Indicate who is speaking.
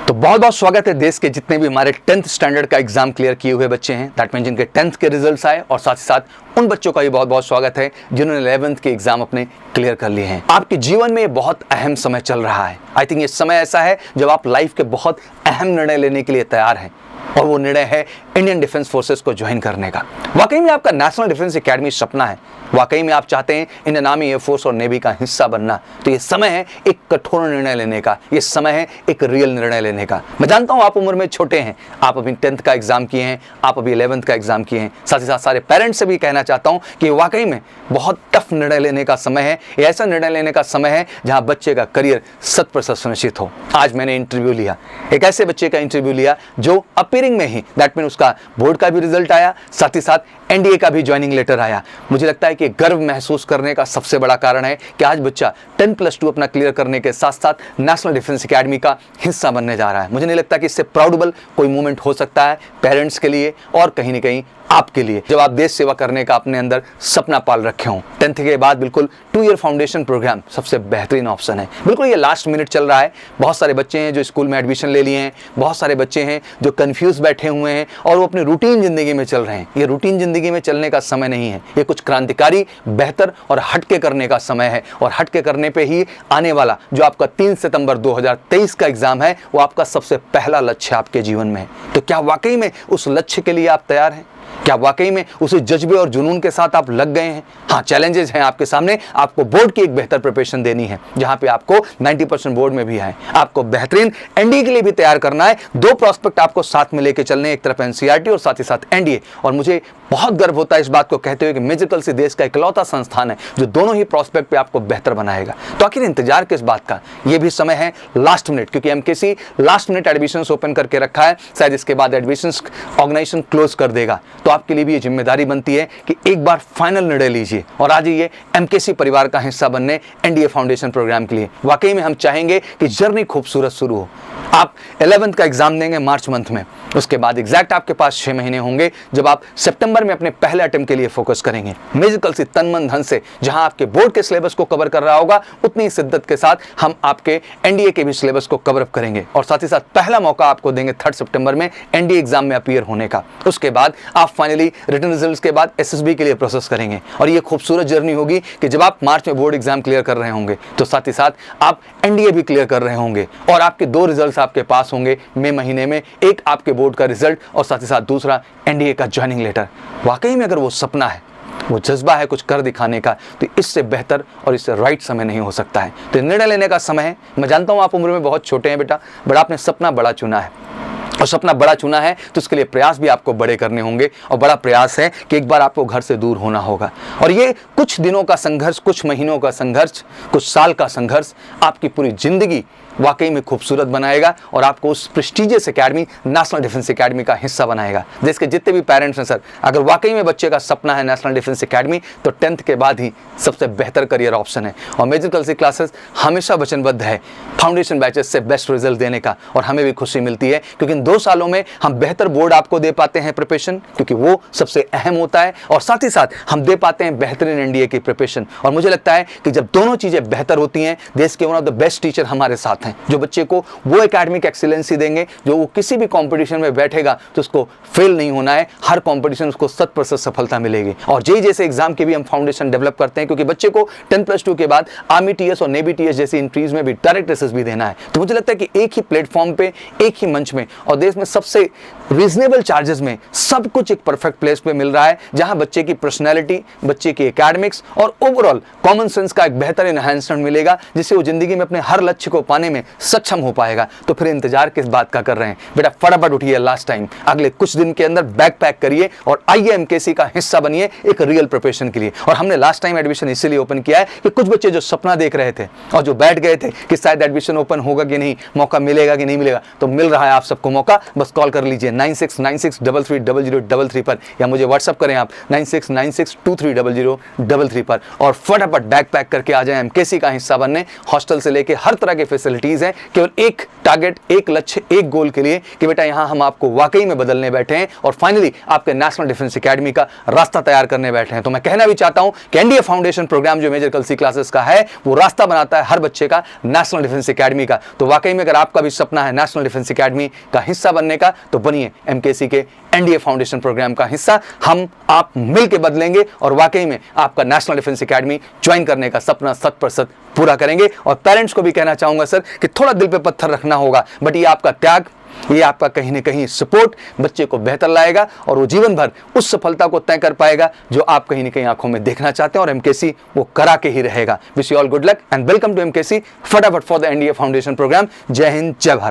Speaker 1: तो बहुत बहुत स्वागत है देश के जितने भी हमारे 10th स्टैंडर्ड का एग्जाम क्लियर किए हुए बच्चे हैं, दैट मीन जिनके 10th के रिजल्ट्स आए, और साथ ही साथ उन बच्चों का भी बहुत बहुत स्वागत है जिन्होंने 11th के एग्जाम अपने क्लियर कर लिए हैं। आपके जीवन में ये बहुत अहम समय चल रहा है। आई थिंक ये समय ऐसा है जब आप लाइफ के बहुत अहम निर्णय लेने के लिए तैयार हैं, और वो निर्णय है इंडियन डिफेंस फोर्सेस को ज्वाइन करने का। वाकई में आपका नेशनल डिफेंस एकेडमी सपना है, वाकई में आप चाहते हैं इंडियन आर्मी, एयरफोर्स और नेवी का हिस्सा बनना, तो ये समय है एक कठोर निर्णय लेने का, ये समय है एक रियल निर्णय लेने का। मैं जानता हूं आप उम्र में छोटे हैं, आप अभी 10th का एग्जाम किए हैं, आप अभी 11th का एग्जाम किए हैं। साथ ही साथ सारे पेरेंट्स से भी कहना चाहता हूं कि वाकई में बहुत टफ निर्णय लेने का समय है। ये ऐसा निर्णय लेने का समय है जहां बच्चे का करियर 100% सुनिश्चित हो। आज मैंने इंटरव्यू लिया, एक ऐसे बच्चे का इंटरव्यू लिया जो अपीयरिंग में ही, दैट मीन उसका बोर्ड का भी रिजल्ट आया, साथ ही साथ एनडीए का भी ज्वाइनिंग लेटर आया। मुझे लगता है कि गर्व महसूस करने का सबसे बड़ा कारण है कि आज बच्चा 10+2 अपना क्लियर करने के साथ साथ नेशनल डिफेंस एकेडमी का हिस्सा बनने जा रहा है। मुझे नहीं लगता कि इससे प्राउडेबल कोई मोमेंट हो सकता है पेरेंट्स के लिए और कहीं ना कहीं आपके लिए, जब आप देश सेवा करने का अपने अंदर सपना पाल रखे हों। 10th के बाद बिल्कुल 2 ईयर फाउंडेशन प्रोग्राम सबसे बेहतरीन ऑप्शन है। बिल्कुल ये लास्ट मिनट चल रहा है। बहुत सारे बच्चे हैं जो स्कूल में एडमिशन ले लिए हैं, बहुत सारे बच्चे हैं जो कंफ्यूज बैठे हुए हैं और वो अपनी रूटीन जिंदगी में चल रहे हैं। ये रूटीन जिंदगी में चलने का समय नहीं है, ये कुछ क्रांतिकारी, बेहतर और हटके करने का समय है। और हटके करने पे ही आने वाला जो आपका 3 सितंबर 2023 का एग्जाम है, वो आपका सबसे पहला लक्ष्य आपके जीवन में है। तो क्या वाकई में उस लक्ष्य के लिए आप तैयार हैं? क्या वाकई में उसी जज्बे और जुनून के साथ आप लग गए हैं? हाँ, चैलेंजेस हैं आपके सामने। आपको बोर्ड की एक बेहतर प्रिपरेशन देनी है जहां पे आपको 90% बोर्ड में भी है। आपको बेहतरीन एनडीए के लिए भी तैयार करना है। 2 प्रोस्पेक्ट आपको साथ में लेके चलने, एक तरफ एनसीईआरटी और साथ ही साथ एनडीए। और मुझे बहुत गर्व होता है इस बात को कहते हुए कि म्यूजिकल से देश का इकलौता संस्थान है जो दोनों ही प्रोस्पेक्ट पे आपको बेहतर बनाएगा। तो आखिर इंतजार किस बात का? ये भी समय है लास्ट मिनट, क्योंकि MKC last minute admission open करके रखा है। शायद इसके बाद एडमिशन ऑर्गेनाइजेशन क्लोज कर देगा। तो आपके लिए भी ये जिम्मेदारी बनती है कि एक बार फाइनल निर्णय लीजिए और आ जाइए एमकेसी परिवार का हिस्सा बनने एनडीए फाउंडेशन प्रोग्राम के लिए। वाकई में हम चाहेंगे कि जर्नी खूबसूरत शुरू हो। आप 11th का एग्जाम देंगे मार्च मंथ में, उसके बाद एग्जैक्ट आपके पास 6 महीने होंगे जब आप सितंबर में अपने पहले अटेम्प्ट के लिए फोकस करेंगे। म्यूजिकल से तन मन धन से जहां आपके बोर्ड के सिलेबस को कवर कर रहा होगा, उतनी ही शिद्दत के साथ हम आपके एनडीए के भी सिलेबस को कवर अप करेंगे। और साथ ही साथ पहला मौका आपको देंगे 3 सितंबर में एनडीए एग्जाम में अपीयर होने का। उसके बाद आप फाइनली रिटन रिजल्ट्स के बाद एसएसबी के लिए प्रोसेस करेंगे। और ये खूबसूरत जर्नी होगी कि जब आप मार्च में बोर्ड एग्जाम क्लियर कर रहे होंगे तो साथ ही साथ आप एनडीए भी क्लियर कर रहे होंगे और आपके 2 रिजल्ट्स आपके पास होंगे मई महीने में, एक आपके बोर्ड का रिजल्ट और साथ ही साथ दूसरा एनडीए का ज्वाइनिंग लेटर। वाकई में अगर वो सपना है, वो जज्बा है कुछ कर दिखाने का, तो इससे बेहतर और इससे राइट समय नहीं हो सकता है। तो निर्णय लेने का समय है। मैं जानता हूं आप उम्र में बहुत छोटे हैं बेटा, बट आपने सपना बड़ा चुना है और सपना बड़ा चुना है तो उसके लिए प्रयास भी आपको बड़े करने होंगे। और बड़ा प्रयास है कि एक बार आपको घर से दूर होना होगा। और ये कुछ दिनों का संघर्ष, कुछ महीनों का संघर्ष, कुछ साल का संघर्ष आपकी पूरी जिंदगी वाकई में खूबसूरत बनाएगा और आपको उस prestigious academy, national defence academy का हिस्सा बनाएगा। देश के जितने भी पेरेंट्स हैं सर, अगर वाकई में बच्चे का सपना है नेशनल डिफेंस एकेडमी, तो 10th के बाद ही सबसे बेहतर करियर ऑप्शन है। और म्यूजिकल सी क्लासेस हमेशा वचनबद्ध है फाउंडेशन बैचेस से बेस्ट रिजल्ट देने का। और हमें भी खुशी मिलती है क्योंकि इन 2 सालों में हम बेहतर बोर्ड आपको दे पाते हैं प्रिपरेशन, क्योंकि वो सबसे अहम होता है, और साथ ही साथ हम दे पाते हैं बेहतरीन एनडीए की प्रिपरेशन। और मुझे लगता है कि जब दोनों चीजें बेहतर होती हैं, देश के one of the best teacher हमारे साथ हैं जो बच्चे को वो एकेडमिक एक्सीलेंसी देंगे, जो वो किसी भी कंपटीशन में बैठेगा तो उसको फेल नहीं होना है, हर कंपटीशन उसको 100% सफलता मिलेगी। और जेई जैसे एग्जाम के भी हम फाउंडेशन डेवलप करते हैं, क्योंकि बच्चे को 10+2 के बाद आर्मी टीएस और नेवी टीएस जैसी एंट्रीज में भी डायरेक्ट एसएस भी देना है। तो मुझे लगता है कि एक ही प्लेटफॉर्म पे, एक ही मंच में और देश में सबसे रीजनेबल चार्जेस में सब कुछ एक परफेक्ट प्लेस पे मिल रहा है, जहां बच्चे की पर्सनैलिटी, बच्चे की एकेडमिक्स और ओवरऑल कॉमन सेंस का एक बेहतर एनहांसमेंट मिलेगा, जिससे वो जिंदगी में अपने हर लक्ष्य को पाने में सक्षम हो पाएगा। तो फिर इंतजार किस बात का कर रहे हैं बेटा? फटाफट उठिए लास्ट टाइम, अगले कुछ दिन के अंदर बैग पैक करिए और आइए एमकेसी का हिस्सा बनिए एक रियल प्रिपरेशन के लिए। और हमने लास्ट टाइम एडमिशन इसीलिए ओपन किया है कि कुछ बच्चे जो सपना देख रहे थे और जो बैठ गए थे कि शायद एडमिशन ओपन होगा कि नहीं, मौका मिलेगा कि नहीं मिलेगा, तो मिल रहा है आप सबको मौका। बस कॉल कर लीजिए 9696330033 पर, या मुझे व्हाट्सअप करें आप 9696230033 पर, और फटाफट बैग पैक करके आ जाए एमकेसी का हिस्सा बनने। हॉस्टल से लेके हर तरह की फैसिलिटी एक्टिविटीज हैं, केवल एक टारगेट, एक लक्ष्य, एक गोल के लिए कि बेटा यहां हम आपको वाकई में बदलने बैठे हैं और फाइनली आपके नेशनल डिफेंस एकेडमी का रास्ता तैयार करने बैठे हैं। तो मैं कहना भी चाहता हूं कि एनडीए फाउंडेशन प्रोग्राम जो मेजर कलसी क्लासेस का है वो रास्ता बनाता है हर बच्चे का नेशनल डिफेंस एकेडमी का। तो वाकई में अगर आपका भी सपना है नेशनल डिफेंस एकेडमी का हिस्सा बनने का तो बनिए एमकेसी के एनडीए फाउंडेशन प्रोग्राम का हिस्सा। हम आप मिलकर बदलेंगे और वाकई में आपका नेशनल डिफेंस एकेडमी ज्वाइन करने का सपना 100% पूरा करेंगे। और पेरेंट्स को भी कहना चाहूंगा सर कि थोड़ा दिल पे पत्थर रखना होगा, बट ये आपका त्याग, ये आपका कहीं ना कहीं सपोर्ट बच्चे को बेहतर लाएगा और वो जीवन भर उस सफलता को तय कर पाएगा जो आप कहीं ना कहीं आंखों में देखना चाहते हैं, और एमकेसी वो करा के ही रहेगा। Wish you all good luck and welcome to MKC फटाफट for the NDA foundation programme. जय हिंद, जय भारत।